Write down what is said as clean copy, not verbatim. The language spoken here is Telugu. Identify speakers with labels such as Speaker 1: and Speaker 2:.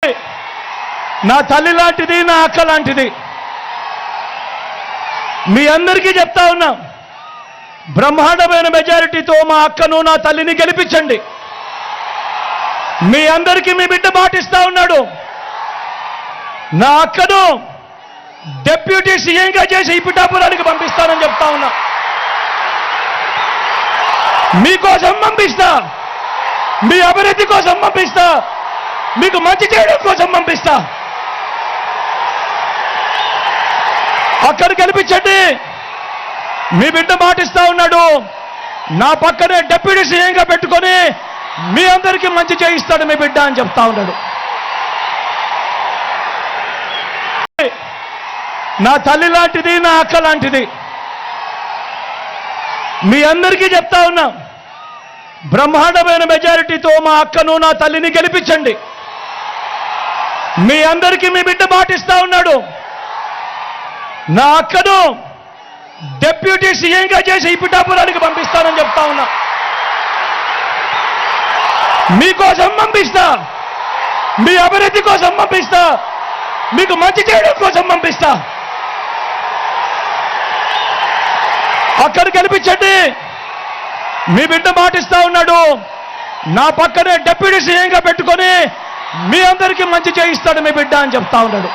Speaker 1: నా తల్లి లాంటిది, నా అక్క లాంటిది. మీ అందరికీ చెప్తా ఉన్నా, బ్రహ్మాండమైన మెజారిటీతో మా అక్కను, నా తల్లిని గెలిపించండి. మీ అందరికీ మీ బిడ్డ మాటిస్తా ఉన్నాడు, నా అక్కను డిప్యూటీ సీఎంగా చేసి ఈ పిఠాపురానికి పంపిస్తానని చెప్తా ఉన్నా. మీకోసం పంపిస్తా, మీ అభివృద్ధి కోసం పంపిస్తా, మీకు మంచి చేయడం కోసం పంపిస్తా. అక్కడ గెలిపించండి. మీ బిడ్డ మాటిస్తా ఉన్నాడు, నా పక్కనే డిప్యూటీ సీఎంగా పెట్టుకొని మీ అందరికీ మంచి చేయిస్తాడు మీ బిడ్డ అని చెప్తా ఉన్నాడు. నా తల్లి లాంటిది, నా అక్క లాంటిది. మీ అందరికీ చెప్తా ఉన్నా, బ్రహ్మాండమైన మెజారిటీతో మా అక్కను, నా తల్లిని గెలిపించండి. మీ అందరికీ మీ బిడ్డ మాటిస్తా ఉన్నాడు, నా అక్కను డిప్యూటీ సీఎంగా చేసి ఈ పిఠాపురానికి పంపిస్తానని చెప్తా ఉన్నా. మీకోసం పంపిస్తా, మీ అభివృద్ధి కోసం పంపిస్తా, మీకు మంచి చేయడం కోసం పంపిస్తా. అక్కడ గెలిపించండి. మీ బిడ్డ మాటిస్తా ఉన్నాడు, నా పక్కనే డిప్యూటీ సీఎంగా పెట్టుకొని మీ అందరికీ మంచి చేయిస్తాడు మీ బిడ్డ అని చెప్తా ఉన్నాడు.